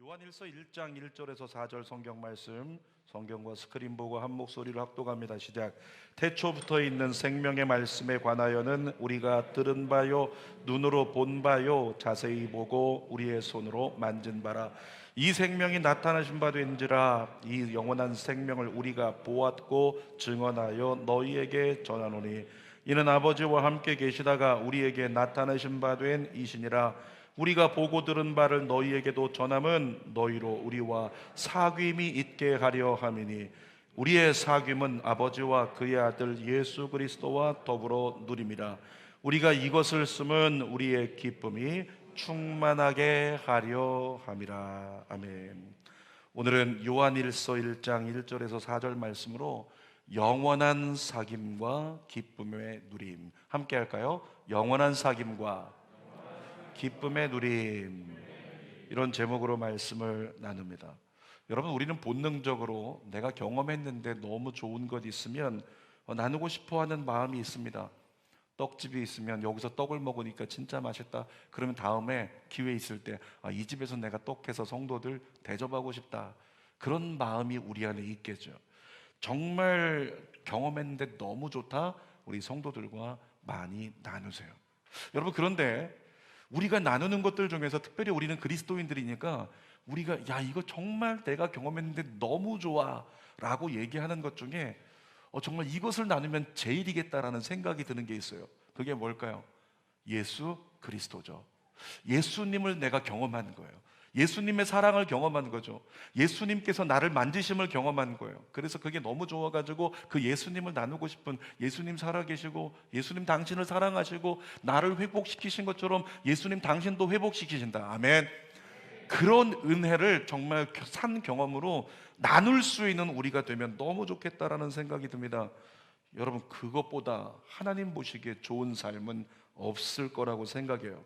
요한일서 1장 1절에서 4절 성경 말씀, 성경과 스크린 보고 한 목소리로 합독합니다. 시작. 태초부터 있는 생명의 말씀에 관하여는 우리가 들은 바요 눈으로 본 바요 자세히 보고 우리의 손으로 만진 바라. 이 생명이 나타나신 바 된지라. 이 영원한 생명을 우리가 보았고 증언하여 너희에게 전하노니 이는 아버지와 함께 계시다가 우리에게 나타나신 바 된 이시니라. 우리가 보고 들은 바를 너희에게도 전함은 너희로 우리와 사귐이 있게 하려 함이니 우리의 사귐은 아버지와 그의 아들 예수 그리스도와 더불어 누림이라. 우리가 이것을 쓰면 우리의 기쁨이 충만하게 하려 함이라. 아멘. 오늘은 요한일서 1장 1절에서 4절 말씀으로 영원한 사귐과 기쁨의 누림 함께 할까요? 영원한 사귐과 기쁨의 누림, 이런 제목으로 말씀을 나눕니다. 여러분, 우리는 본능적으로 내가 경험했는데 너무 좋은 것 있으면 나누고 싶어 하는 마음이 있습니다. 떡집이 있으면 여기서 떡을 먹으니까 진짜 맛있다. 그러면 다음에 기회 있을 때 이 집에서 내가 떡해서 성도들 대접하고 싶다. 그런 마음이 우리 안에 있겠죠. 정말 경험했는데 너무 좋다. 우리 성도들과 많이 나누세요. 여러분, 그런데 우리가 나누는 것들 중에서 특별히 우리는 그리스도인들이니까 우리가 이거 정말 내가 경험했는데 너무 좋아 라고 얘기하는 것 중에 정말 이것을 나누면 제일이겠다라는 생각이 드는 게 있어요. 그게 뭘까요? 예수 그리스도죠. 예수님을 내가 경험한 거예요. 예수님의 사랑을 경험한 거죠. 예수님께서 나를 만지심을 경험한 거예요. 그래서 그게 너무 좋아가지고 그 예수님을 나누고 싶은, 예수님 살아계시고 예수님 당신을 사랑하시고 나를 회복시키신 것처럼 예수님 당신도 회복시키신다. 아멘. 그런 은혜를 정말 산 경험으로 나눌 수 있는 우리가 되면 너무 좋겠다라는 생각이 듭니다. 여러분, 그것보다 하나님 보시기에 좋은 삶은 없을 거라고 생각해요.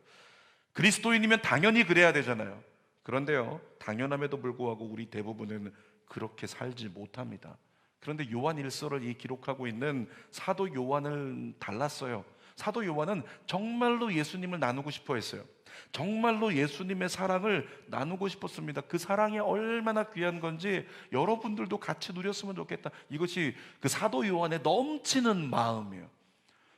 그리스도인이면 당연히 그래야 되잖아요. 그런데요, 당연함에도 불구하고 우리 대부분은 그렇게 살지 못합니다. 그런데 요한일서를 기록하고 있는 사도 요한을 달랐어요. 사도 요한은 정말로 예수님을 나누고 싶어 했어요. 정말로 예수님의 사랑을 나누고 싶었습니다. 그 사랑이 얼마나 귀한 건지 여러분들도 같이 누렸으면 좋겠다. 이것이 그 사도 요한의 넘치는 마음이에요.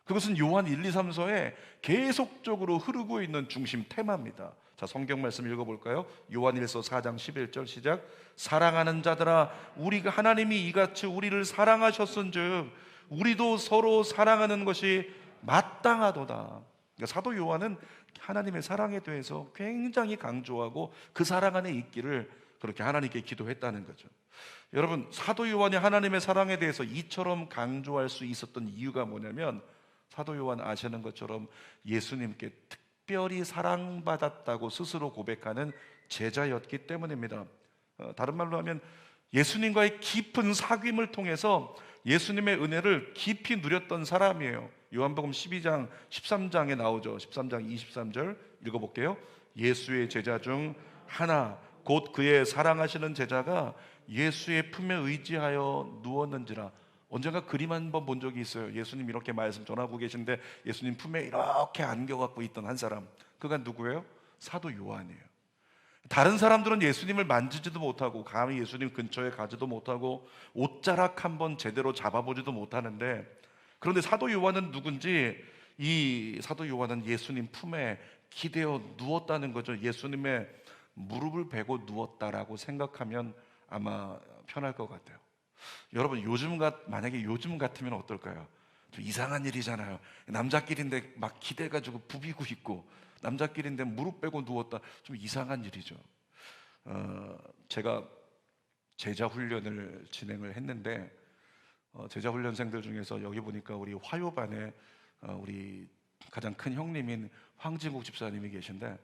그것은 요한 1, 2, 3서에 계속적으로 흐르고 있는 중심 테마입니다. 자, 성경 말씀 읽어볼까요? 요한일서 4장 11절 시작. 사랑하는 자들아, 우리가 하나님이 이같이 우리를 사랑하셨은즉 우리도 서로 사랑하는 것이 마땅하도다. 그러니까 사도 요한은 하나님의 사랑에 대해서 굉장히 강조하고 그 사랑 안에 있기를 그렇게 하나님께 기도했다는 거죠. 여러분, 사도 요한이 하나님의 사랑에 대해서 이처럼 강조할 수 있었던 이유가 뭐냐면, 사도 요한 아시는 것처럼 예수님께 특별히 사랑받았다고 스스로 고백하는 제자였기 때문입니다. 다른 말로 하면 예수님과의 깊은 사귐을 통해서 예수님의 은혜를 깊이 누렸던 사람이에요. 요한복음 12장 13장에 나오죠. 13장 23절 읽어볼게요. 예수의 제자 중 하나 곧 그의 사랑하시는 제자가 예수의 품에 의지하여 누웠는지라. 언젠가 그림 한 번 본 적이 있어요. 예수님 이렇게 말씀 전하고 계신데 예수님 품에 이렇게 안겨갖고 있던 한 사람, 그가 누구예요? 사도 요한이에요. 다른 사람들은 예수님을 만지지도 못하고 감히 예수님 근처에 가지도 못하고 옷자락 한번 제대로 잡아보지도 못하는데, 그런데 사도 요한은 누군지, 이 사도 요한은 예수님 품에 기대어 누웠다는 거죠. 예수님의 무릎을 베고 누웠다라고 생각하면 아마 편할 것 같아요. 여러분, 만약에 요즘 같으면 어떨까요? 좀 이상한 일이잖아요. 남자끼리인데 막 기대가지고 부비고 있고, 남자끼리인데 무릎 빼고 누웠다. 좀 이상한 일이죠. 제가 제자 훈련을 진행을 했는데 제자 훈련생들 중에서 여기 보니까 우리 화요반에 우리 가장 큰 형님인 황진국 집사님이 계신데,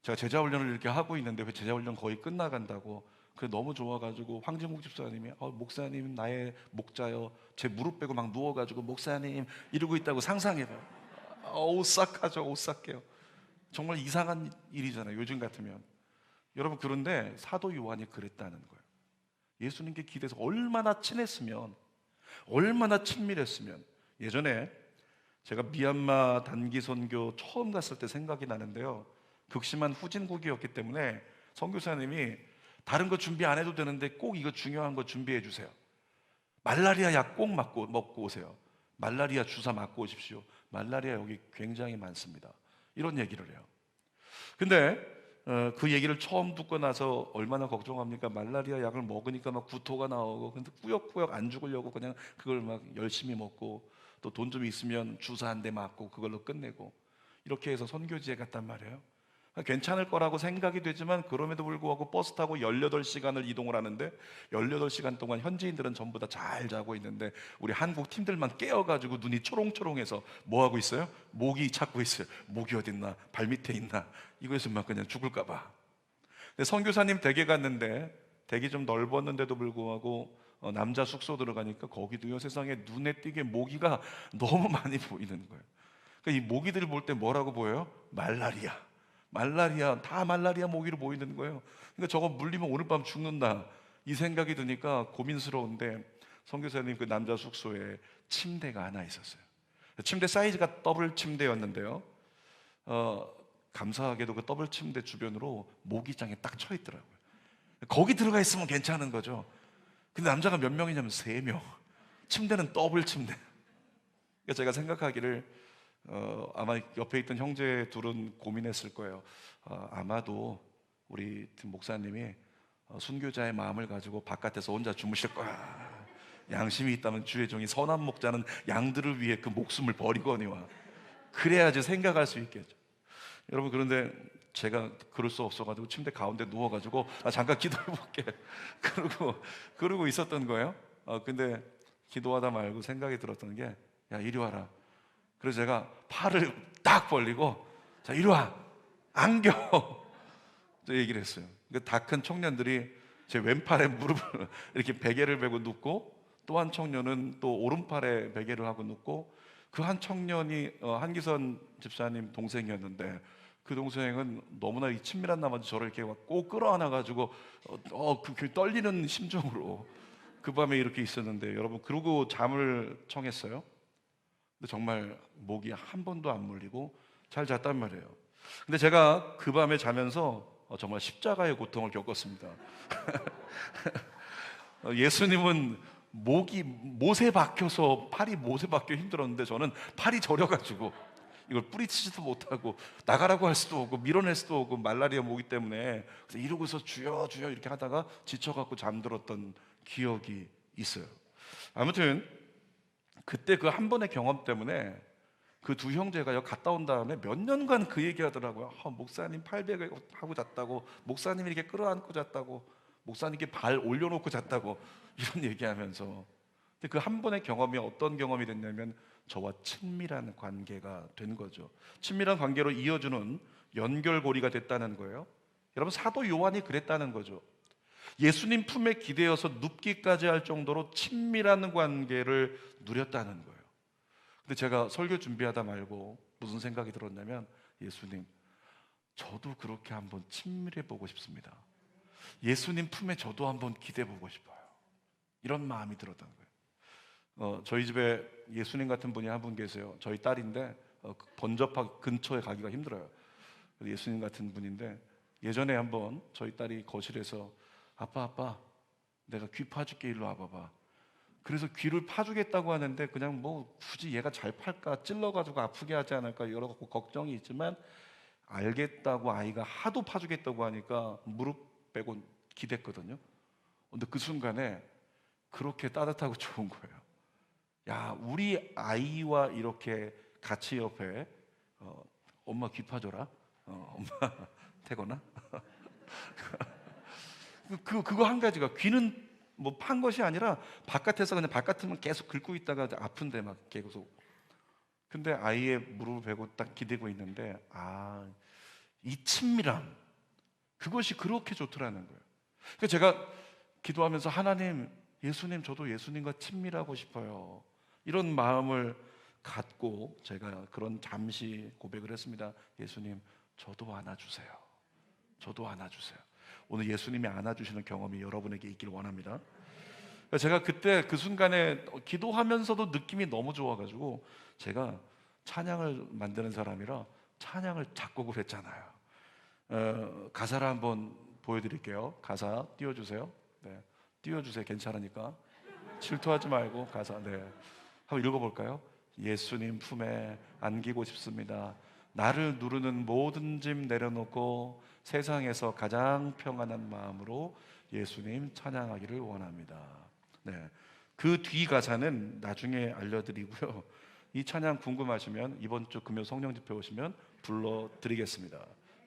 제가 제자 훈련을 이렇게 하고 있는데 제자 훈련 거의 끝나간다고, 그게 너무 좋아가지고 황진국 집사님이 목사님 나의 목자요, 제 무릎 빼고 막 누워가지고 목사님 이러고 있다고 상상해봐요. 오싹하죠. 오싹해요. 정말 이상한 일이잖아요, 요즘 같으면. 여러분, 그런데 사도 요한이 그랬다는 거예요. 예수님께 기대서 얼마나 친했으면, 얼마나 친밀했으면. 예전에 제가 미얀마 단기 선교 처음 갔을 때 생각이 나는데요, 극심한 후진국이었기 때문에 선교사님이 다른 거 준비 안 해도 되는데 꼭 이거 중요한 거 준비해 주세요. 말라리아 약 꼭 먹고 오세요. 말라리아 주사 맞고 오십시오. 말라리아 여기 굉장히 많습니다. 이런 얘기를 해요. 근데 그 얘기를 처음 듣고 나서 얼마나 걱정합니까? 말라리아 약을 먹으니까 막 구토가 나오고, 근데 꾸역꾸역 안 죽으려고 그냥 그걸 막 열심히 먹고, 또 돈 좀 있으면 주사 한 대 맞고 그걸로 끝내고, 이렇게 해서 선교지에 갔단 말이에요. 괜찮을 거라고 생각이 되지만 그럼에도 불구하고 버스 타고 18시간을 이동을 하는데, 18시간 동안 현지인들은 전부 다 잘 자고 있는데 우리 한국 팀들만 깨어가지고 눈이 초롱초롱해서 뭐 하고 있어요? 모기 찾고 있어요. 모기 어딨나? 발밑에 있나? 이거에서 막 그냥 죽을까 봐. 근데 선교사님 댁에 갔는데 댁이 좀 넓었는데도 불구하고 남자 숙소 들어가니까 거기도요, 세상에 눈에 띄게 모기가 너무 많이 보이는 거예요. 그러니까 이 모기들을 볼 때 뭐라고 보여요? 말라리아. 말라리아, 다 말라리아 모기로 보이는 거예요. 그러니까 저거 물리면 오늘 밤 죽는다, 이 생각이 드니까 고민스러운데, 선교사님 그 남자 숙소에 침대가 하나 있었어요. 침대 사이즈가 더블 침대였는데요, 감사하게도 그 더블 침대 주변으로 모기장이 딱 쳐 있더라고요. 거기 들어가 있으면 괜찮은 거죠. 근데 남자가 몇 명이냐면 3명. 침대는 더블 침대. 그러니까 제가 생각하기를 아마 옆에 있던 형제 둘은 고민했을 거예요. 아마도 우리 목사님이 순교자의 마음을 가지고 바깥에서 혼자 주무실 거야. 양심이 있다면 주의 종이 선한 목자는 양들을 위해 그 목숨을 버리거니와. 그래야지 생각할 수 있겠죠. 여러분, 그런데 제가 그럴 수 없어가지고 침대 가운데 누워가지고 잠깐 기도해 볼게 그러고 있었던 거예요. 근데 기도하다 말고 생각이 들었던 게, 야, 이리 와라. 그래서 제가 팔을 딱 벌리고, 자, 이리 와, 안겨. 또 얘기를 했어요. 다 큰 청년들이 제 왼팔에 무릎을 이렇게 베개를 베고 눕고, 또 한 청년은 또 오른팔에 베개를 하고 눕고, 그 한 청년이 한기선 집사님 동생이었는데, 그 동생은 너무나 이 친밀한 나머지 저를 이렇게 꼭 끌어안아가지고 그 떨리는 심정으로 그 밤에 이렇게 있었는데, 여러분, 그러고 잠을 청했어요. 근데 정말 모기 한 번도 안 물리고 잘 잤단 말이에요. 근데 제가 그 밤에 자면서 정말 십자가의 고통을 겪었습니다. 예수님은 못에 박혀서, 팔이 못에 박혀 힘들었는데, 저는 팔이 저려가지고 이걸 뿌리치지도 못하고 나가라고 할 수도 없고 밀어낼 수도 없고 말라리아 모기 때문에, 그래서 이러고서 주여 주여 이렇게 하다가 지쳐갖고 잠들었던 기억이 있어요. 아무튼 그때 그 한 번의 경험 때문에 그 두 형제가요, 갔다 온 다음에 몇 년간 그 얘기하더라고요. 목사님 팔베개 하고 잤다고, 목사님 이렇게 끌어안고 잤다고, 목사님께 발 올려놓고 잤다고, 이런 얘기하면서. 근데 그 한 번의 경험이 어떤 경험이 됐냐면, 저와 친밀한 관계가 된 거죠. 친밀한 관계로 이어주는 연결고리가 됐다는 거예요. 여러분, 사도 요한이 그랬다는 거죠. 예수님 품에 기대어서 눕기까지 할 정도로 친밀한 관계를 누렸다는 거예요. 근데 제가 설교 준비하다 말고 무슨 생각이 들었냐면, 예수님, 저도 그렇게 한번 친밀해 보고 싶습니다. 예수님 품에 저도 한번 기대 보고 싶어요. 이런 마음이 들었다는 거예요. 저희 집에 예수님 같은 분이 한 분 계세요. 저희 딸인데 번접하게 근처에 가기가 힘들어요. 예수님 같은 분인데, 예전에 한번 저희 딸이 거실에서, 아빠, 내가 귀 파줄게, 일로 와봐봐. 그래서 귀를 파주겠다고 하는데, 그냥 뭐 굳이 얘가 잘 팔까, 찔러가지고 아프게 하지 않을까 여러 걱정이 있지만, 알겠다고 아이가 하도 파주겠다고 하니까 무릎 빼고 기댔거든요. 근데 그 순간에 그렇게 따뜻하고 좋은 거예요. 야, 우리 아이와 이렇게 같이 옆에 엄마 귀 파줘라, 엄마 태거나 그거 한 가지가, 귀는 뭐 판 것이 아니라 바깥에서 그냥 바깥으로만 계속 긁고 있다가 아픈데 막 계속. 근데 아이의 무릎을 베고 딱 기대고 있는데, 이 친밀함, 그것이 그렇게 좋더라는 거예요. 그래서 제가 기도하면서, 하나님, 예수님, 저도 예수님과 친밀하고 싶어요, 이런 마음을 갖고 제가 그런 잠시 고백을 했습니다. 예수님, 저도 안아주세요. 저도 안아주세요. 오늘 예수님이 안아주시는 경험이 여러분에게 있길 원합니다. 제가 그때 그 순간에 기도하면서도 느낌이 너무 좋아가지고, 제가 찬양을 만드는 사람이라 찬양을 작곡을 했잖아요. 가사를 한번 보여드릴게요. 가사 띄워주세요. 네, 띄워주세요. 괜찮으니까 질투하지 말고 가사. 네, 한번 읽어볼까요? 예수님 품에 안기고 싶습니다. 나를 누르는 모든 짐 내려놓고 세상에서 가장 평안한 마음으로 예수님 찬양하기를 원합니다. 네, 그 뒤 가사는 나중에 알려드리고요. 이 찬양 궁금하시면 이번 주 금요 성령 집회 오시면 불러드리겠습니다.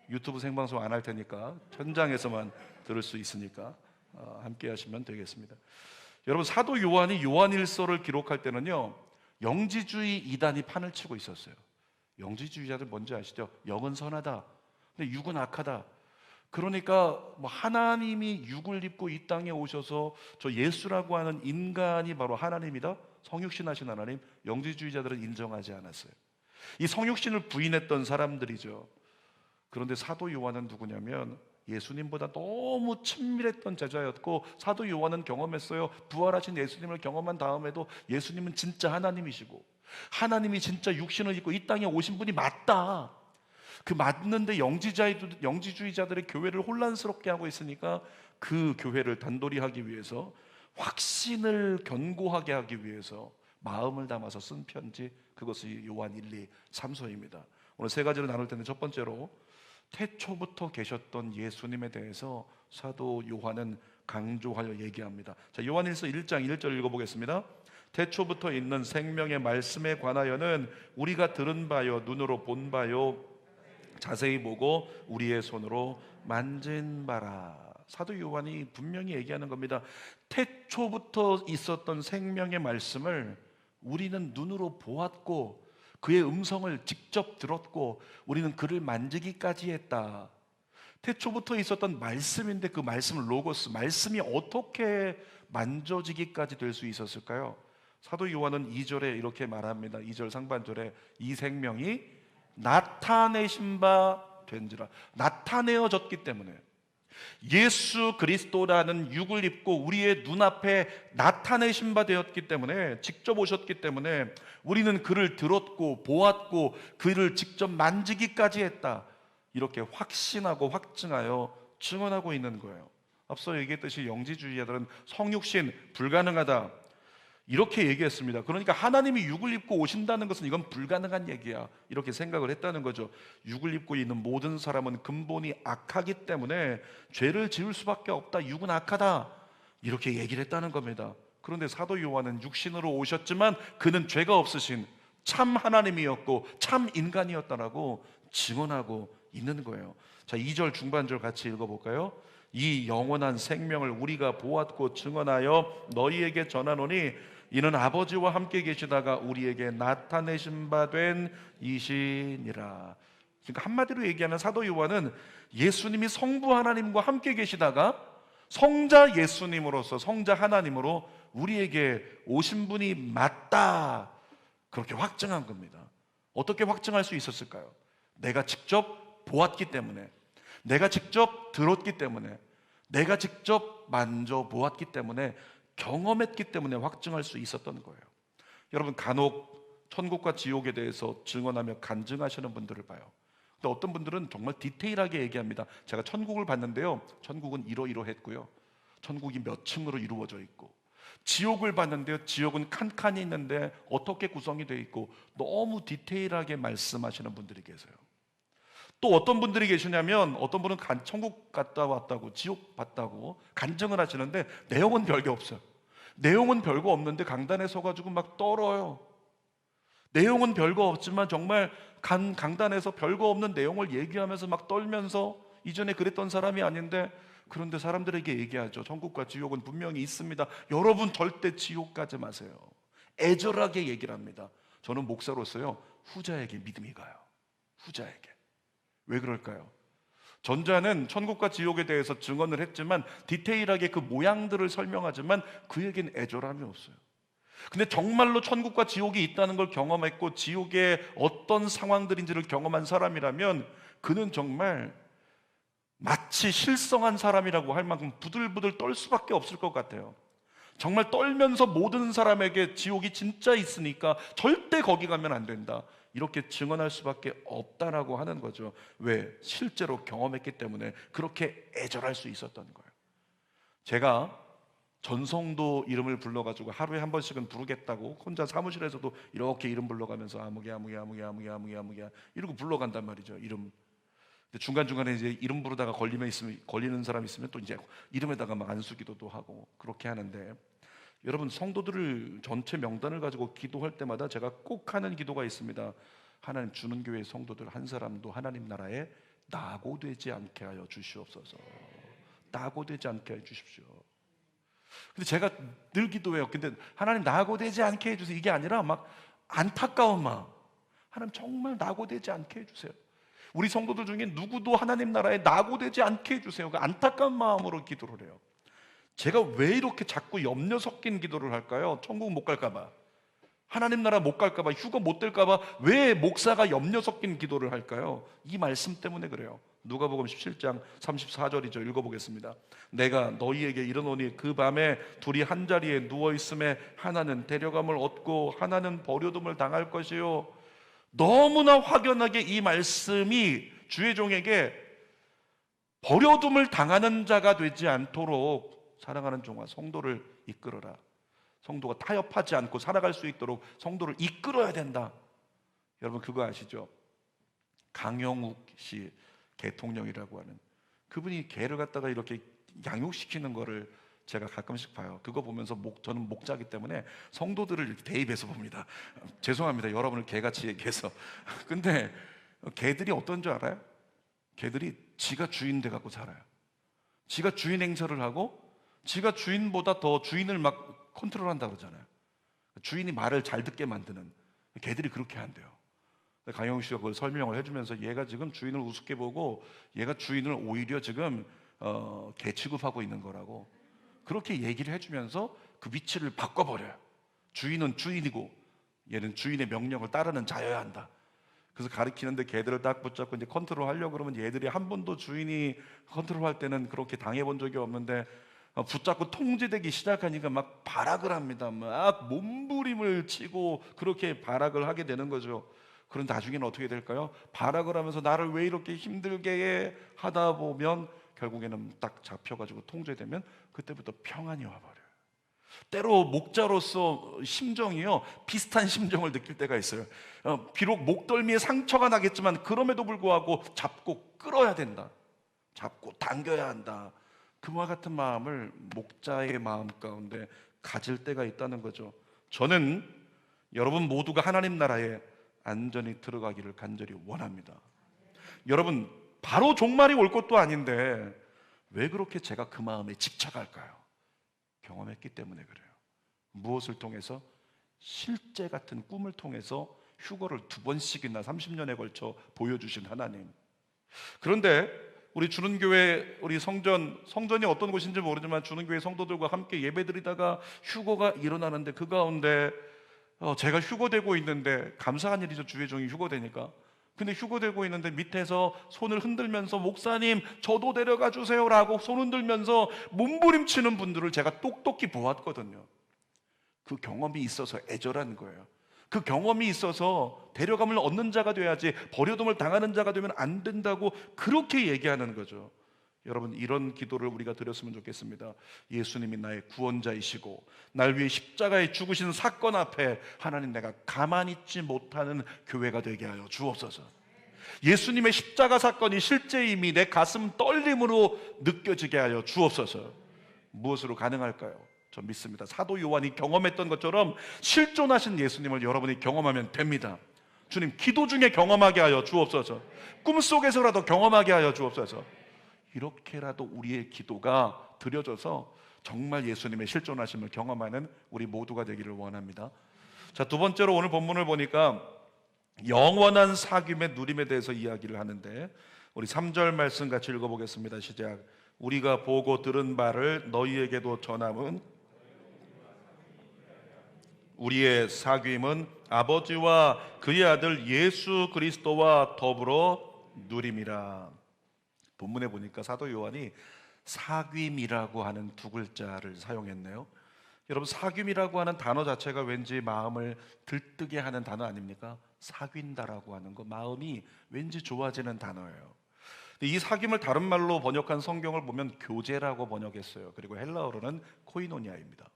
유튜브 생방송 안 할 테니까 현장에서만 들을 수 있으니까 함께 하시면 되겠습니다. 여러분, 사도 요한이 요한일서를 기록할 때는요, 영지주의 이단이 판을 치고 있었어요. 영지주의자들 뭔지 아시죠? 영은 선하다, 근데 육은 악하다. 그러니까 하나님이 육을 입고 이 땅에 오셔서 저 예수라고 하는 인간이 바로 하나님이다, 성육신하신 하나님, 영지주의자들은 인정하지 않았어요. 이 성육신을 부인했던 사람들이죠. 그런데 사도 요한은 누구냐면 예수님보다 너무 친밀했던 제자였고, 사도 요한은 경험했어요. 부활하신 예수님을 경험한 다음에도 예수님은 진짜 하나님이시고 하나님이 진짜 육신을 입고 이 땅에 오신 분이 맞다. 그 맞는데 영지주의자들의 교회를 혼란스럽게 하고 있으니까 그 교회를 단돌이 하기 위해서, 확신을 견고하게 하기 위해서 마음을 담아서 쓴 편지, 그것이 요한 1, 2, 3서입니다. 오늘 세 가지를 나눌 텐데, 첫 번째로 태초부터 계셨던 예수님에 대해서 사도 요한은 강조하여 얘기합니다. 자, 요한일서 1장 1절 읽어보겠습니다. 태초부터 있는 생명의 말씀에 관하여는 우리가 들은 바요, 눈으로 본 바요, 자세히 보고 우리의 손으로 만진 바라. 사도 요한이 분명히 얘기하는 겁니다. 태초부터 있었던 생명의 말씀을 우리는 눈으로 보았고 그의 음성을 직접 들었고 우리는 그를 만지기까지 했다. 태초부터 있었던 말씀인데 그 말씀, 로고스, 말씀이 어떻게 만져지기까지 될 수 있었을까요? 사도 요한은 2절에 이렇게 말합니다. 2절 상반절에 이 생명이 나타내신 바 된지라. 나타내어졌기 때문에, 예수 그리스도라는 육을 입고 우리의 눈앞에 나타내신 바 되었기 때문에, 직접 오셨기 때문에 우리는 그를 들었고 보았고 그를 직접 만지기까지 했다. 이렇게 확신하고 확증하여 증언하고 있는 거예요. 앞서 얘기했듯이 영지주의자들은 성육신 불가능하다 이렇게 얘기했습니다. 그러니까 하나님이 육을 입고 오신다는 것은 이건 불가능한 얘기야, 이렇게 생각을 했다는 거죠. 육을 입고 있는 모든 사람은 근본이 악하기 때문에 죄를 지을 수밖에 없다, 육은 악하다, 이렇게 얘기를 했다는 겁니다. 그런데 사도 요한은 육신으로 오셨지만 그는 죄가 없으신 참 하나님이었고 참 인간이었다라고 증언하고 있는 거예요. 자, 2절 중반절 같이 읽어볼까요? 이 영원한 생명을 우리가 보았고 증언하여 너희에게 전하노니 이는 아버지와 함께 계시다가 우리에게 나타내신 바 된 이시니라. 그러니까 한마디로 얘기하면 사도 요한은 예수님이 성부 하나님과 함께 계시다가 성자 예수님으로서, 성자 하나님으로 우리에게 오신 분이 맞다, 그렇게 확증한 겁니다. 어떻게 확증할 수 있었을까요? 내가 직접 보았기 때문에, 내가 직접 들었기 때문에, 내가 직접 만져보았기 때문에, 경험했기 때문에 확증할 수 있었던 거예요. 여러분, 간혹 천국과 지옥에 대해서 증언하며 간증하시는 분들을 봐요. 근데 어떤 분들은 정말 디테일하게 얘기합니다. 제가 천국을 봤는데요, 천국은 이러이러했고요, 천국이 몇 층으로 이루어져 있고, 지옥을 봤는데요, 지옥은 칸칸이 있는데 어떻게 구성이 되어 있고, 너무 디테일하게 말씀하시는 분들이 계세요. 또 어떤 분들이 계시냐면, 어떤 분은 천국 갔다 왔다고, 지옥 봤다고 간증을 하시는데 내용은 별게 없어요. 내용은 별거 없는데 강단에 서가지고 막 떨어요. 내용은 별거 없지만 정말 강단에서 별거 없는 내용을 얘기하면서 막 떨면서 이전에 그랬던 사람이 아닌데, 그런데 사람들에게 얘기하죠. 천국과 지옥은 분명히 있습니다. 여러분 절대 지옥 가지 마세요. 애절하게 얘기를 합니다. 저는 목사로서요, 후자에게 믿음이 가요. 후자에게. 왜 그럴까요? 전자는 천국과 지옥에 대해서 증언을 했지만, 디테일하게 그 모양들을 설명하지만 그에겐 애절함이 없어요. 근데 정말로 천국과 지옥이 있다는 걸 경험했고 지옥의 어떤 상황들인지를 경험한 사람이라면 그는 정말 마치 실성한 사람이라고 할 만큼 부들부들 떨 수밖에 없을 것 같아요. 정말 떨면서 모든 사람에게 지옥이 진짜 있으니까 절대 거기 가면 안 된다, 이렇게 증언할 수밖에 없다라고 하는 거죠. 왜? 실제로 경험했기 때문에 그렇게 애절할 수 있었던 거예요. 제가 전성도 이름을 불러가지고 하루에 한 번씩은 부르겠다고 혼자 사무실에서도 이렇게 이름 불러가면서 아무개 아무개 아무개 아무개 아무개 아무개 이러고 불러간단 말이죠. 이름. 근데 중간중간에 이제 이름 부르다가 걸리는 사람 있으면 또 이제 이름에다가 막 안수기도도 하고 그렇게 하는데, 여러분 성도들을 전체 명단을 가지고 기도할 때마다 제가 꼭 하는 기도가 있습니다. 하나님, 주는 교회 성도들 한 사람도 하나님 나라에 낙오되지 않게 하여 주시옵소서. 낙오되지 않게 해 주십시오. 근데 제가 늘 기도해요. 근데 하나님 낙오되지 않게 해주세요 이게 아니라 막 안타까운 마음, 하나님 정말 낙오되지 않게 해주세요. 우리 성도들 중에 누구도 하나님 나라에 낙오되지 않게 해주세요. 그 안타까운 마음으로 기도를 해요. 제가 왜 이렇게 자꾸 염려 섞인 기도를 할까요? 천국 못 갈까봐, 하나님 나라 못 갈까봐, 휴가 못 될까봐 왜 목사가 염려 섞인 기도를 할까요? 이 말씀 때문에 그래요. 누가복음 17장 34절이죠. 읽어보겠습니다. 내가 너희에게 이르노니 그 밤에 둘이 한 자리에 누워있음에 하나는 데려감을 얻고 하나는 버려둠을 당할 것이요. 너무나 확연하게 이 말씀이 주의 종에게 버려둠을 당하는 자가 되지 않도록 사랑하는 종아 성도를 이끌어라, 성도가 타협하지 않고 살아갈 수 있도록 성도를 이끌어야 된다. 여러분 그거 아시죠? 강영욱 씨 개통령이라고 하는 그분이 개를 갖다가 이렇게 양육시키는 거를 제가 가끔씩 봐요. 그거 보면서 저는 목자기 때문에 성도들을 이렇게 대입해서 봅니다. 죄송합니다, 여러분을 개같이 얘기해서. 근데 개들이 어떤 줄 알아요? 개들이 지가 주인 돼 갖고 살아요. 지가 주인 행세를 하고 지가 주인보다 더 주인을 막 컨트롤한다 그러잖아요. 주인이 말을 잘 듣게 만드는, 개들이 그렇게 한대요. 강영욱 씨가 그걸 설명을 해주면서 얘가 지금 주인을 우습게 보고 얘가 주인을 오히려 지금 개 취급하고 있는 거라고 그렇게 얘기를 해주면서 그 위치를 바꿔버려요. 주인은 주인이고 얘는 주인의 명령을 따르는 자여야 한다. 그래서 가르치는데 개들을 딱 붙잡고 이제 컨트롤 하려고 그러면 얘들이 한 번도 주인이 컨트롤할 때는 그렇게 당해본 적이 없는데 붙잡고 통제되기 시작하니까 막 발악을 합니다. 막 몸부림을 치고 그렇게 발악을 하게 되는 거죠. 그런데 나중에는 어떻게 될까요? 발악을 하면서 나를 왜 이렇게 힘들게 하다 보면 결국에는 딱 잡혀가지고 통제되면 그때부터 평안이 와버려요. 때로 목자로서 심정이요 비슷한 심정을 느낄 때가 있어요. 비록 목덜미에 상처가 나겠지만 그럼에도 불구하고 잡고 끌어야 된다, 잡고 당겨야 한다. 그와 같은 마음을 목자의 마음 가운데 가질 때가 있다는 거죠. 저는 여러분 모두가 하나님 나라에 안전히 들어가기를 간절히 원합니다. 여러분 바로 종말이 올 것도 아닌데 왜 그렇게 제가 그 마음에 집착할까요? 경험했기 때문에 그래요. 무엇을 통해서? 실제 같은 꿈을 통해서 휴거를 2번씩이나 30년에 걸쳐 보여주신 하나님. 그런데 우리 주는교회 우리 성전이 어떤 곳인지 모르지만 주는교회 성도들과 함께 예배드리다가 휴거가 일어나는데 그 가운데 제가 휴거되고 있는데, 감사한 일이죠 주의 종이 휴거되니까. 근데 휴거되고 있는데 밑에서 손을 흔들면서 목사님 저도 데려가 주세요 라고 손 흔들면서 몸부림치는 분들을 제가 똑똑히 보았거든요. 그 경험이 있어서 애절한 거예요. 그 경험이 있어서 데려감을 얻는 자가 돼야지 버려둠을 당하는 자가 되면 안 된다고 그렇게 얘기하는 거죠. 여러분 이런 기도를 우리가 드렸으면 좋겠습니다. 예수님이 나의 구원자이시고 날 위해 십자가에 죽으시는 사건 앞에 하나님 내가 가만히 있지 못하는 교회가 되게 하여 주옵소서. 예수님의 십자가 사건이 실제임이 내 가슴 떨림으로 느껴지게 하여 주옵소서. 무엇으로 가능할까요? 저 믿습니다. 사도 요한이 경험했던 것처럼 실존하신 예수님을 여러분이 경험하면 됩니다. 주님 기도 중에 경험하게 하여 주옵소서. 꿈속에서라도 경험하게 하여 주옵소서. 이렇게라도 우리의 기도가 드려져서 정말 예수님의 실존하심을 경험하는 우리 모두가 되기를 원합니다. 자, 두 번째로 오늘 본문을 보니까 영원한 사귐의 누림에 대해서 이야기를 하는데 우리 3절 말씀 같이 읽어보겠습니다. 시작. 우리가 보고 들은 바를 너희에게도 전함은 우리의 사귐은 아버지와 그의 아들 예수 그리스도와 더불어 누림이라. 본문에 보니까 사도 요한이 사귐이라고 하는 두 글자를 사용했네요. 여러분, 사귐이라고 하는 단어 자체가 왠지 마음을 들뜨게 하는 단어 아닙니까? 사귄다라고 하는 거, 마음이 왠지 좋아지는 단어예요. 이 사귐을 다른 말로 번역한 성경을 보면 교제라고 번역했어요. 그리고 헬라어로는 코이노니아입니다.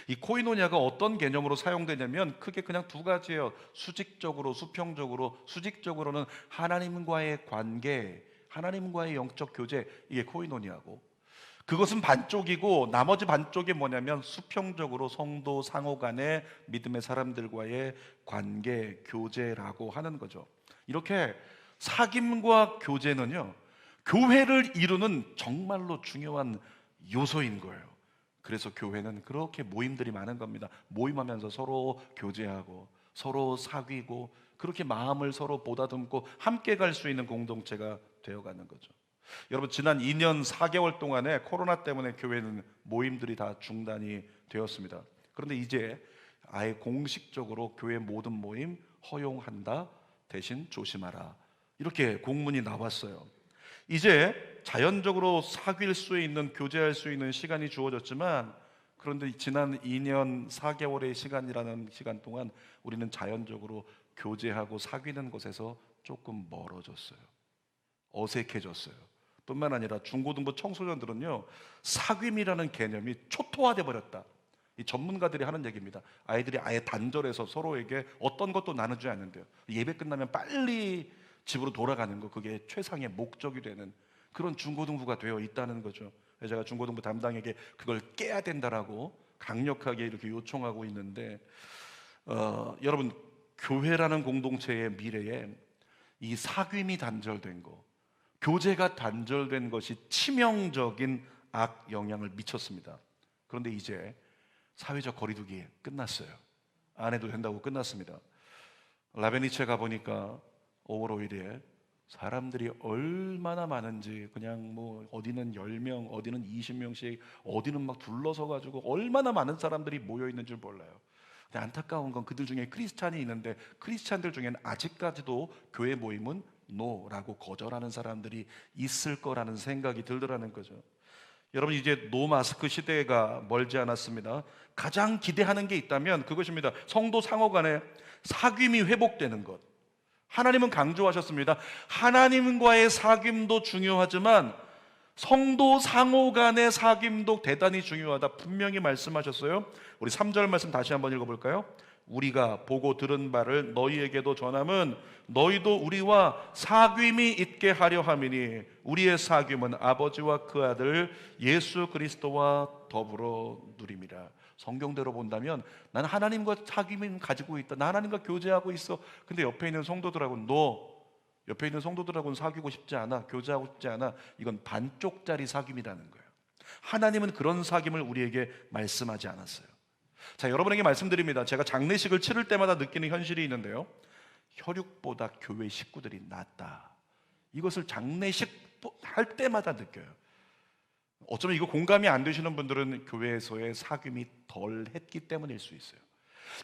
이 코이노니아가 어떤 개념으로 사용되냐면 크게 그냥 두 가지예요. 수직적으로, 수평적으로. 수직적으로는 하나님과의 관계, 하나님과의 영적 교제, 이게 코이노니아고, 그것은 반쪽이고 나머지 반쪽이 뭐냐면 수평적으로 성도 상호 간의 믿음의 사람들과의 관계, 교제라고 하는 거죠. 이렇게 사귐과 교제는요, 교회를 이루는 정말로 중요한 요소인 거예요. 그래서 교회는 그렇게 모임들이 많은 겁니다. 모임하면서 서로 교제하고 서로 사귀고 그렇게 마음을 서로 보다듬고 함께 갈 수 있는 공동체가 되어가는 거죠. 여러분, 지난 2년 4개월 동안에 코로나 때문에 교회는 모임들이 다 중단이 되었습니다. 그런데 이제 아예 공식적으로 교회 모든 모임 허용한다, 대신 조심하라, 이렇게 공문이 나왔어요. 이제 자연적으로 사귈 수 있는, 교제할 수 있는 시간이 주어졌지만, 그런데 지난 2년 4개월의 시간이라는 시간 동안 우리는 자연적으로 교제하고 사귀는 것에서 조금 멀어졌어요. 어색해졌어요. 뿐만 아니라 중고등부 청소년들은요, 사귐이라는 개념이 초토화돼 버렸다. 이 전문가들이 하는 얘기입니다. 아이들이 아예 단절해서 서로에게 어떤 것도 나누지 않는데요, 예배 끝나면 빨리 집으로 돌아가는 거, 그게 최상의 목적이 되는 그런 중고등부가 되어 있다는 거죠. 제가 중고등부 담당에게 그걸 깨야 된다라고 강력하게 이렇게 요청하고 있는데, 여러분, 교회라는 공동체의 미래에 이 사귐이 단절된 거, 교제가 단절된 것이 치명적인 악 영향을 미쳤습니다. 그런데 이제 사회적 거리두기 끝났어요. 안 해도 된다고 끝났습니다. 라베니체 가보니까 5월 5일에 사람들이 얼마나 많은지, 그냥 뭐 어디는 10명, 어디는 20명씩, 어디는 막 둘러서 가지고 얼마나 많은 사람들이 모여 있는 줄 몰라요. 근데 안타까운 건 그들 중에 크리스찬이 있는데, 크리스찬들 중에는 아직까지도 교회 모임은 노라고 거절하는 사람들이 있을 거라는 생각이 들더라는 거죠. 여러분, 이제 노 마스크 시대가 멀지 않았습니다. 가장 기대하는 게 있다면 그것입니다. 성도 상호 간에 사귐이 회복되는 것. 하나님은 강조하셨습니다. 하나님과의 사귐도 중요하지만 성도 상호 간의 사귐도 대단히 중요하다, 분명히 말씀하셨어요. 우리 3절 말씀 다시 한번 읽어볼까요? 우리가 보고 들은 바를 너희에게도 전함은 너희도 우리와 사귐이 있게 하려 함이니 우리의 사귐은 아버지와 그 아들 예수 그리스도와 더불어 누림이라. 성경대로 본다면 나는 하나님과 사귐을 가지고 있다, 나 하나님과 교제하고 있어. 근데 옆에 있는 성도들하고는 옆에 있는 성도들하고는 사귀고 싶지 않아, 교제하고 싶지 않아. 이건 반쪽짜리 사귐이라는 거예요. 하나님은 그런 사귐을 우리에게 말씀하지 않았어요. 자, 여러분에게 말씀드립니다. 제가 장례식을 치를 때마다 느끼는 현실이 있는데요, 혈육보다 교회 식구들이 낫다. 이것을 장례식 할 때마다 느껴요. 어쩌면 이거 공감이 안 되시는 분들은 교회에서의 사귐이 덜 했기 때문일 수 있어요.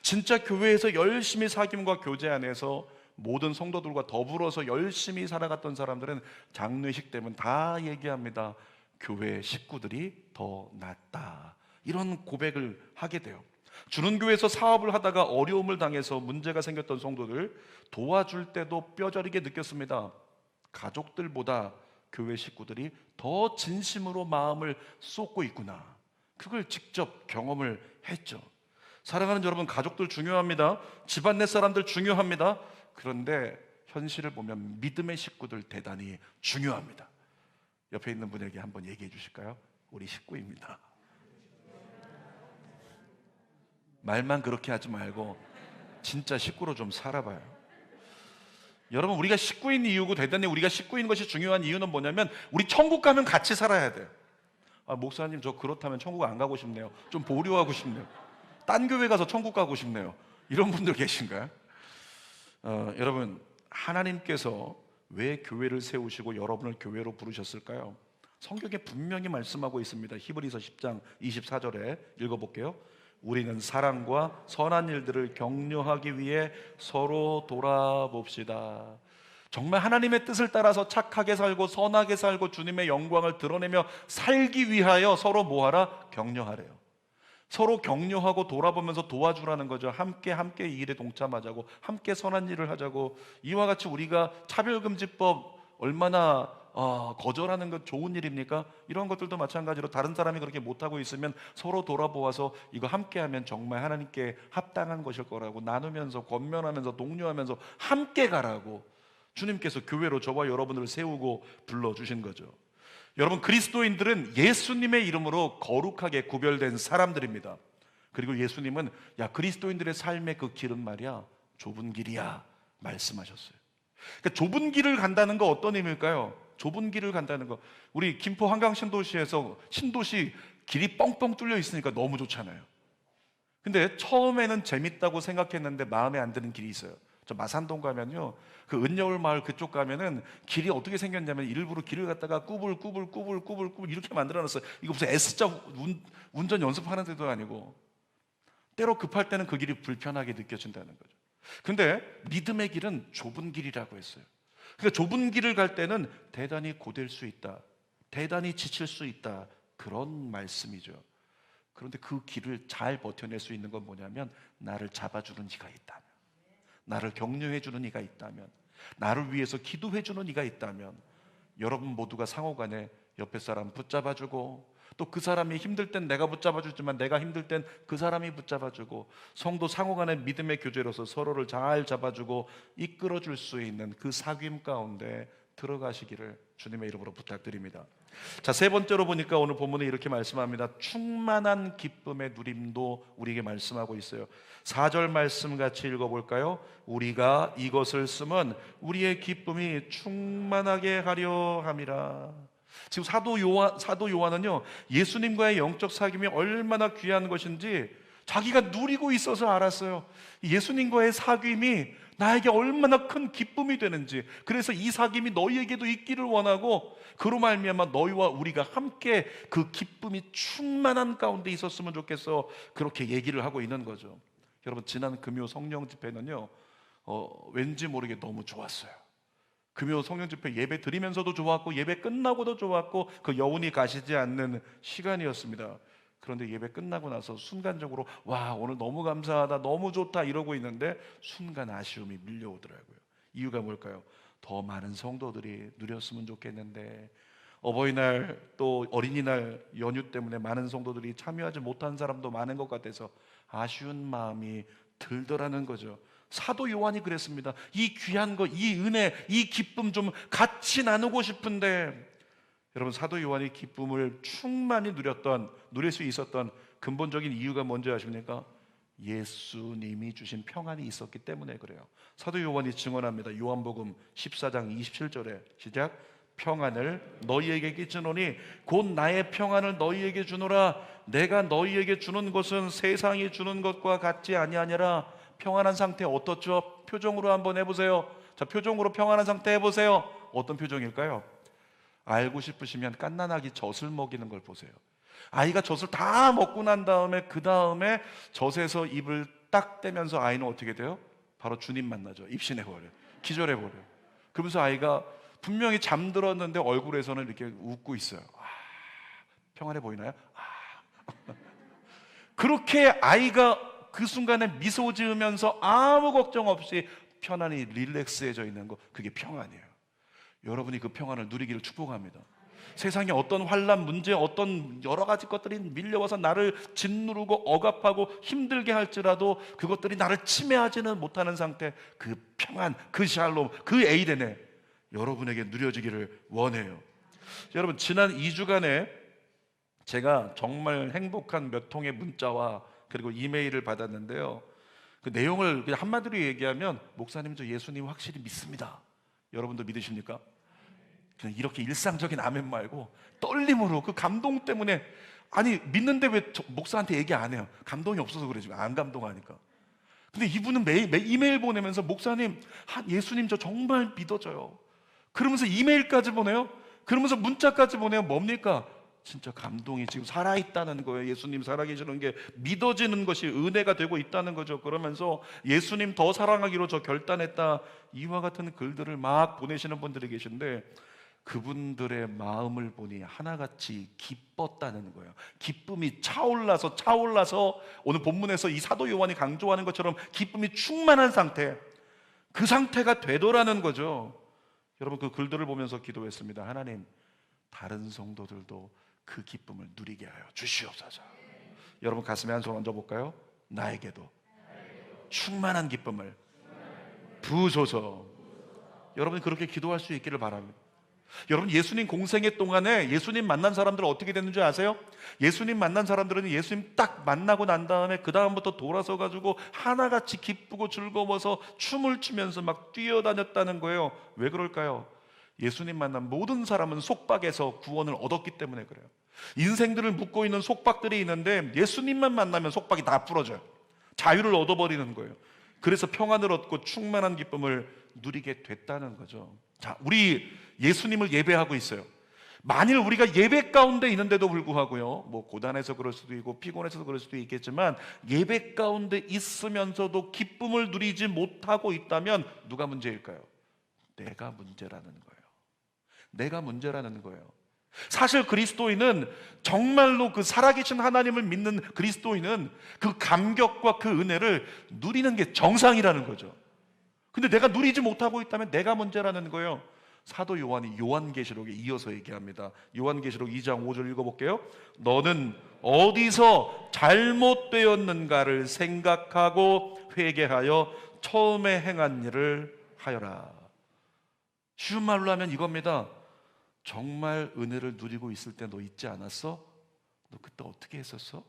진짜 교회에서 열심히 사귐과 교제 안에서 모든 성도들과 더불어서 열심히 살아갔던 사람들은 장례식 때면 다 얘기합니다. 교회 식구들이 더 낫다, 이런 고백을 하게 돼요. 주는 교회에서 사업을 하다가 어려움을 당해서 문제가 생겼던 성도들 도와줄 때도 뼈저리게 느꼈습니다. 가족들보다 교회 식구들이 더 진심으로 마음을 쏟고 있구나, 그걸 직접 경험을 했죠. 사랑하는 여러분, 가족들 중요합니다. 집안 내 사람들 중요합니다. 그런데 현실을 보면 믿음의 식구들 대단히 중요합니다. 옆에 있는 분에게 한번 얘기해 주실까요? 우리 식구입니다. 말만 그렇게 하지 말고 진짜 식구로 좀 살아봐요. 여러분, 우리가 식구인 이유고, 대단히 우리가 식구인 것이 중요한 이유는 뭐냐면 우리 천국 가면 같이 살아야 돼요. 아, 목사님, 저 그렇다면 천국 안 가고 싶네요. 좀 보류하고 싶네요. 딴 교회 가서 천국 가고 싶네요. 이런 분들 계신가요? 여러분, 하나님께서 왜 교회를 세우시고 여러분을 교회로 부르셨을까요? 성경에 분명히 말씀하고 있습니다. 히브리서 10장 24절에 읽어볼게요. 우리는 사랑과 선한 일들을 격려하기 위해 서로 돌아봅시다. 정말 하나님의 뜻을 따라서 착하게 살고 선하게 살고 주님의 영광을 드러내며 살기 위하여 서로 뭐하라? 격려하래요. 서로 격려하고 돌아보면서 도와주라는 거죠. 함께 이 일에 동참하자고, 함께 선한 일을 하자고. 이와 같이 우리가 차별금지법 얼마나 거절하는 것 좋은 일입니까? 이런 것들도 마찬가지로 다른 사람이 그렇게 못하고 있으면 서로 돌아보아서 이거 함께하면 정말 하나님께 합당한 것일 거라고 나누면서 권면하면서 독려하면서 함께 가라고 주님께서 교회로 저와 여러분을 세우고 불러주신 거죠. 여러분, 그리스도인들은 예수님의 이름으로 거룩하게 구별된 사람들입니다. 그리고 예수님은 그리스도인들의 삶의 그 길은 말이야 좁은 길이야 말씀하셨어요. 그러니까 좁은 길을 간다는 거 어떤 의미일까요? 좁은 길을 간다는 거, 우리 김포 한강 신도시에서 신도시 길이 뻥뻥 뚫려 있으니까 너무 좋잖아요. 근데 처음에는 재밌다고 생각했는데 마음에 안 드는 길이 있어요. 저 마산동 가면요, 그 은여울 마을 그쪽 가면은 길이 어떻게 생겼냐면 일부러 길을 갖다가 꾸불꾸불 이렇게 만들어놨어요. 이거 무슨 S자 운전 연습하는 데도 아니고, 때로 급할 때는 그 길이 불편하게 느껴진다는 거죠. 근데 믿음의 길은 좁은 길이라고 했어요. 그러니까 좁은 길을 갈 때는 대단히 고될 수 있다, 대단히 지칠 수 있다, 그런 말씀이죠. 그런데 그 길을 잘 버텨낼 수 있는 건 뭐냐면, 나를 잡아주는 이가 있다면, 나를 격려해주는 이가 있다면, 나를 위해서 기도해주는 이가 있다면, 여러분 모두가 상호간에 옆에 사람 붙잡아주고, 또 그 사람이 힘들 땐 내가 붙잡아주지만 내가 힘들 땐 그 사람이 붙잡아주고, 성도 상호간의 믿음의 교제로서 서로를 잘 잡아주고 이끌어줄 수 있는 그 사귐 가운데 들어가시기를 주님의 이름으로 부탁드립니다. 자, 세 번째로 보니까 오늘 본문에 이렇게 말씀합니다. 충만한 기쁨의 누림도 우리에게 말씀하고 있어요. 4절 말씀 같이 읽어볼까요? 우리가 이것을 쓰면 우리의 기쁨이 충만하게 하려 함이라. 지금 사도 요한은요, 예수님과의 영적 사귐이 얼마나 귀한 것인지 자기가 누리고 있어서 알았어요. 예수님과의 사귐이 나에게 얼마나 큰 기쁨이 되는지. 그래서 이 사귐이 너희에게도 있기를 원하고, 그로 말미암아 너희와 우리가 함께 그 기쁨이 충만한 가운데 있었으면 좋겠어, 그렇게 얘기를 하고 있는 거죠. 여러분, 지난 금요 성령 집회는요, 왠지 모르게 너무 좋았어요. 금요 성령 집회 예배 드리면서도 좋았고, 예배 끝나고도 좋았고, 그 여운이 가시지 않는 시간이었습니다. 그런데 예배 끝나고 나서 순간적으로 와, 오늘 너무 감사하다, 너무 좋다 이러고 있는데 순간 아쉬움이 밀려오더라고요. 이유가 뭘까요? 더 많은 성도들이 누렸으면 좋겠는데, 어버이날 또 어린이날 연휴 때문에 많은 성도들이 참여하지 못한 사람도 많은 것 같아서 아쉬운 마음이 들더라는 거죠. 사도 요한이 그랬습니다. 이 귀한 것, 이 은혜, 이 기쁨 좀 같이 나누고 싶은데, 여러분, 사도 요한이 기쁨을 충만히 누릴 수 있었던 근본적인 이유가 뭔지 아십니까? 예수님이 주신 평안이 있었기 때문에 그래요. 사도 요한이 증언합니다. 요한복음 14장 27절에 시작. 평안을 너희에게 끼치노니 곧 나의 평안을 너희에게 주노라. 내가 너희에게 주는 것은 세상이 주는 것과 같지 아니하니라. 평안한 상태 어떻죠? 표정으로 한번 해보세요. 자, 표정으로 평안한 상태 해보세요. 어떤 표정일까요? 알고 싶으시면 갓난아기 젖을 먹이는 걸 보세요. 아이가 젖을 다 먹고 난 다음에 그 다음에 젖에서 입을 딱 떼면서 아이는 어떻게 돼요? 바로 주님 만나죠. 입신해버려요. 기절해버려요. 그러면서 아이가 분명히 잠들었는데 얼굴에서는 이렇게 웃고 있어요. 평안해 보이나요? 그렇게 아이가 그 순간에 미소 지으면서 아무 걱정 없이 편안히 릴렉스해져 있는 거, 그게 평안이에요. 여러분이 그 평안을 누리기를 축복합니다. 세상에 어떤 환난, 문제, 어떤 여러 가지 것들이 밀려와서 나를 짓누르고 억압하고 힘들게 할지라도 그것들이 나를 침해하지는 못하는 상태, 그 평안, 그 샬롬, 그 에이데네 여러분에게 누려지기를 원해요. 여러분, 지난 2주간에 제가 정말 행복한 몇 통의 문자와 그리고 이메일을 받았는데요, 그 내용을 그냥 한마디로 얘기하면, 목사님 저 예수님 확실히 믿습니다. 여러분도 믿으십니까? 그냥 이렇게 일상적인 아멘 말고 떨림으로, 그 감동 때문에, 아니 믿는데 왜 목사한테 얘기 안 해요? 감동이 없어서 그래, 지금 안 감동하니까. 근데 이분은 매일 이메일 보내면서, 목사님 예수님 저 정말 믿어져요, 그러면서 이메일까지 보내요. 그러면서 문자까지 보내요. 뭡니까? 진짜 감동이 지금 살아있다는 거예요. 예수님 살아계시는 게 믿어지는 것이 은혜가 되고 있다는 거죠. 그러면서 예수님 더 사랑하기로 저 결단했다, 이와 같은 글들을 막 보내시는 분들이 계신데, 그분들의 마음을 보니 하나같이 기뻤다는 거예요. 기쁨이 차올라서 오늘 본문에서 이 사도 요한이 강조하는 것처럼 기쁨이 충만한 상태, 그 상태가 되더라는 거죠. 여러분, 그 글들을 보면서 기도했습니다. 하나님, 다른 성도들도 그 기쁨을 누리게 하여 주시옵소서. 여러분, 가슴에 한 손 얹어볼까요? 나에게도 충만한 기쁨을 부으소서. 여러분이 그렇게 기도할 수 있기를 바랍니다. 여러분, 예수님 공생애 동안에 예수님 만난 사람들은 어떻게 됐는지 아세요? 예수님 만난 사람들은 예수님 딱 만나고 난 다음에 그 다음부터 돌아서 가지고 하나같이 기쁘고 즐거워서 춤을 추면서 막 뛰어다녔다는 거예요. 왜 그럴까요? 예수님 만난 모든 사람은 속박에서 구원을 얻었기 때문에 그래요. 인생들을 묶고 있는 속박들이 있는데 예수님만 만나면 속박이 다 풀어져요. 자유를 얻어버리는 거예요. 그래서 평안을 얻고 충만한 기쁨을 누리게 됐다는 거죠. 자, 우리 예수님을 예배하고 있어요. 만일 우리가 예배 가운데 있는데도 불구하고요, 뭐 고단해서 그럴 수도 있고 피곤해서 그럴 수도 있겠지만 예배 가운데 있으면서도 기쁨을 누리지 못하고 있다면 누가 문제일까요? 내가 문제라는 거예요. 내가 문제라는 거예요. 사실 그리스도인은, 정말로 그 살아계신 하나님을 믿는 그리스도인은 그 감격과 그 은혜를 누리는 게 정상이라는 거죠. 근데 내가 누리지 못하고 있다면 내가 문제라는 거예요. 사도 요한이 요한계시록에 이어서 얘기합니다. 요한계시록 2장 5절 읽어볼게요. 너는 어디서 잘못되었는가를 생각하고 회개하여 처음에 행한 일을 하여라. 쉬운 말로 하면 이겁니다. 정말 은혜를 누리고 있을 때 너 잊지 않았어? 너 그때 어떻게 했었어?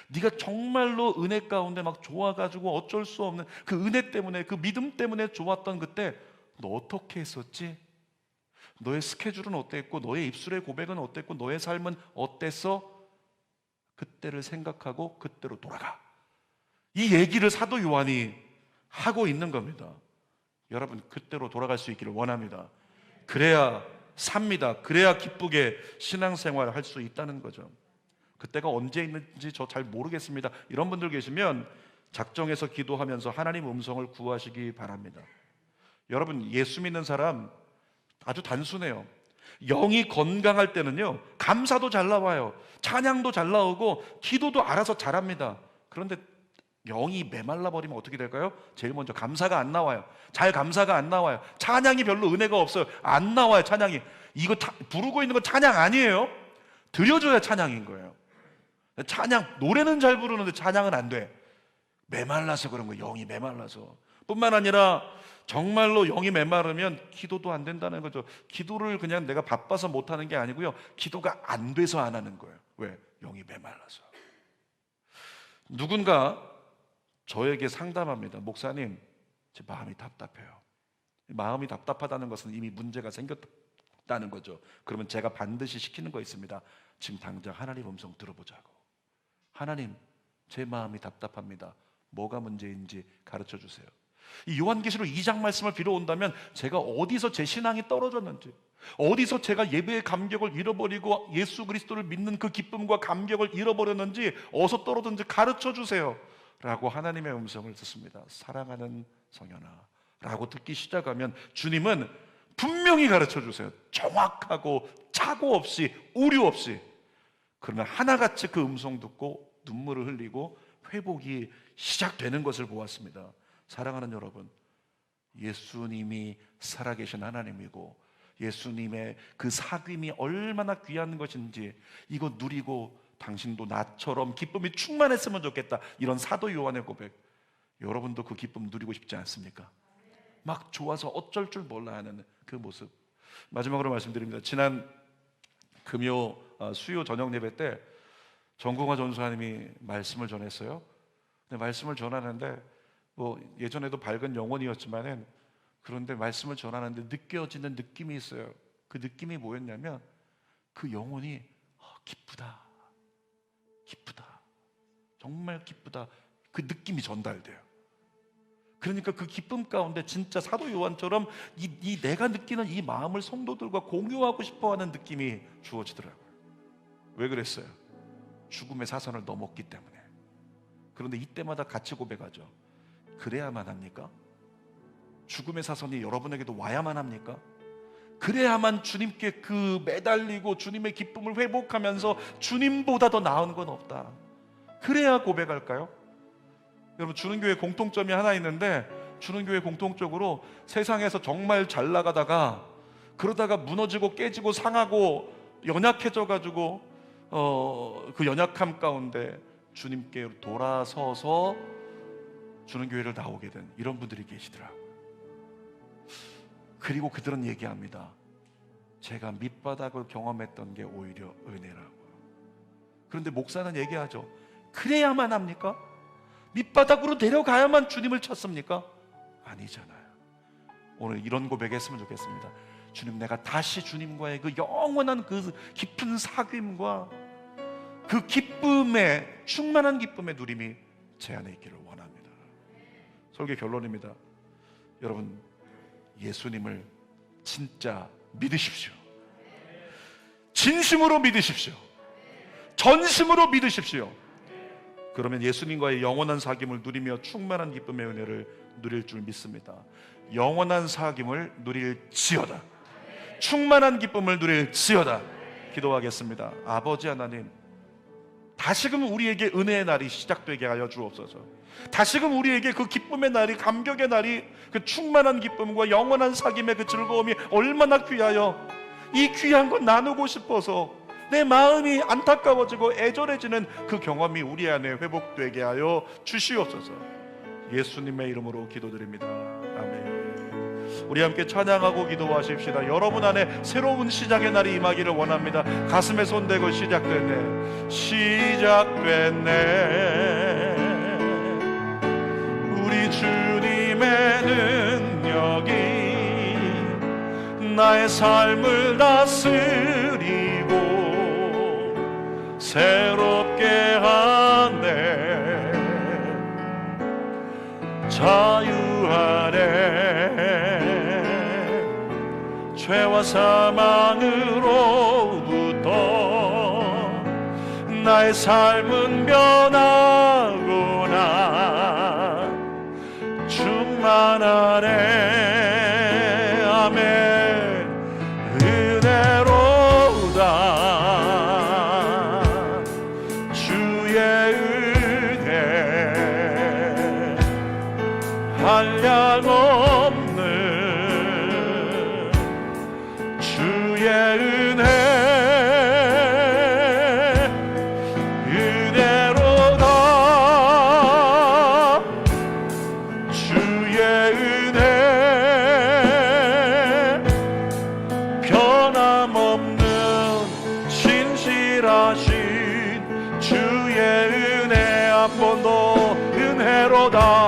네가 정말로 은혜 가운데 막 좋아가지고 어쩔 수 없는 그 은혜 때문에, 그 믿음 때문에 좋았던 그때 너 어떻게 했었지? 너의 스케줄은 어땠고, 너의 입술의 고백은 어땠고, 너의 삶은 어땠어? 그때를 생각하고 그때로 돌아가. 이 얘기를 사도 요한이 하고 있는 겁니다. 여러분, 그때로 돌아갈 수 있기를 원합니다. 그래야 삽니다. 그래야 기쁘게 신앙생활을 할 수 있다는 거죠. 그때가 언제 있는지 저 잘 모르겠습니다. 이런 분들 계시면 작정해서 기도하면서 하나님 음성을 구하시기 바랍니다. 여러분, 예수 믿는 사람 아주 단순해요. 영이 건강할 때는요, 감사도 잘 나와요. 찬양도 잘 나오고 기도도 알아서 잘합니다. 그런데 영이 메말라 버리면 어떻게 될까요? 제일 먼저 감사가 안 나와요. 잘 감사가 안 나와요. 찬양이 별로 은혜가 없어요. 안 나와요, 찬양이. 이거 부르고 있는 건 찬양 아니에요. 드려줘야 찬양인 거예요. 찬양, 노래는 잘 부르는데 찬양은 안 돼. 메말라서 그런 거예요. 영이 메말라서. 뿐만 아니라 정말로 영이 메마르면 기도도 안 된다는 거죠. 기도를 그냥 내가 바빠서 못하는 게 아니고요, 기도가 안 돼서 안 하는 거예요. 왜? 영이 메말라서. 누군가 저에게 상담합니다. 목사님, 제 마음이 답답해요. 마음이 답답하다는 것은 이미 문제가 생겼다는 거죠. 그러면 제가 반드시 시키는 거 있습니다. 지금 당장 하나님 음성 들어보자고. 하나님, 제 마음이 답답합니다. 뭐가 문제인지 가르쳐 주세요. 이 요한계시록 2장 말씀을 빌어온다면 제가 어디서 제 신앙이 떨어졌는지, 어디서 제가 예배의 감격을 잃어버리고 예수 그리스도를 믿는 그 기쁨과 감격을 잃어버렸는지, 어디서 떨어졌는지 가르쳐 주세요 라고 하나님의 음성을 듣습니다. 사랑하는 성현아 라고 듣기 시작하면 주님은 분명히 가르쳐 주세요. 정확하고 착오 없이, 오류 없이. 그러면 하나같이 그 음성 듣고 눈물을 흘리고 회복이 시작되는 것을 보았습니다. 사랑하는 여러분, 예수님이 살아계신 하나님이고 예수님의 그 사귐이 얼마나 귀한 것인지 이거 누리고 당신도 나처럼 기쁨이 충만했으면 좋겠다, 이런 사도 요한의 고백. 여러분도 그 기쁨 누리고 싶지 않습니까? 막 좋아서 어쩔 줄 몰라 하는 그 모습. 마지막으로 말씀드립니다. 지난 금요 수요 저녁 예배 때 정궁화 전수사님이 말씀을 전했어요. 근데 말씀을 전하는데 뭐 예전에도 밝은 영혼이었지만은, 그런데 말씀을 전하는데 느껴지는 느낌이 있어요. 그 느낌이 뭐였냐면 그 영혼이 기쁘다, 기쁘다, 정말 기쁘다, 그 느낌이 전달돼요. 그러니까 그 기쁨 가운데 진짜 사도 요한처럼 이 내가 느끼는 이 마음을 성도들과 공유하고 싶어하는 느낌이 주어지더라고요. 왜 그랬어요? 죽음의 사선을 넘었기 때문에. 그런데 이때마다 같이 고백하죠. 그래야만 합니까? 죽음의 사선이 여러분에게도 와야만 합니까? 그래야만 주님께 그 매달리고 주님의 기쁨을 회복하면서 주님보다 더 나은 건 없다. 그래야 고백할까요? 여러분, 주는 교회 공통점이 하나 있는데, 주는 교회 공통적으로 세상에서 정말 잘 나가다가 그러다가 무너지고 깨지고 상하고 연약해져 가지고 그 연약함 가운데 주님께 돌아서서 주는 교회를 나오게 된 이런 분들이 계시더라고요. 그리고 그들은 얘기합니다. 제가 밑바닥을 경험했던 게 오히려 은혜라고. 그런데 목사는 얘기하죠. 그래야만 합니까? 밑바닥으로 내려가야만 주님을 찾습니까? 아니잖아요. 오늘 이런 고백했으면 좋겠습니다. 주님, 내가 다시 주님과의 그 영원한 그 깊은 사귐과 그 기쁨의, 충만한 기쁨의 누림이 제 안에 있기를 원합니다. 설교 결론입니다. 여러분, 예수님을 진짜 믿으십시오. 진심으로 믿으십시오. 전심으로 믿으십시오. 그러면 예수님과의 영원한 사귐을 누리며 충만한 기쁨의 은혜를 누릴 줄 믿습니다. 영원한 사귐을 누릴지어다. 충만한 기쁨을 누릴지어다. 기도하겠습니다. 아버지 하나님, 다시금 우리에게 은혜의 날이 시작되게 하여 주옵소서. 다시금 우리에게 그 기쁨의 날이, 감격의 날이, 그 충만한 기쁨과 영원한 사귐의 그 즐거움이 얼마나 귀하여, 이 귀한 것 나누고 싶어서 내 마음이 안타까워지고 애절해지는 그 경험이 우리 안에 회복되게 하여 주시옵소서. 예수님의 이름으로 기도드립니다. 아멘. 우리 함께 찬양하고 기도하십시다. 여러분 안에 새로운 시작의 날이 임하기를 원합니다. 가슴에 손대고 시작됐네, 시작됐네. 우리 주님의 능력이 나의 삶을 다스리고 새롭게 하네. 자유하네. 죄와 사망으로부터 나의 삶은 변하구나. 충만하네. 아멘. 한량없는 주의 은혜, 은혜로다. 주의 은혜, 변함없는 신실하신 주의 은혜, 한 번 더 은혜로다.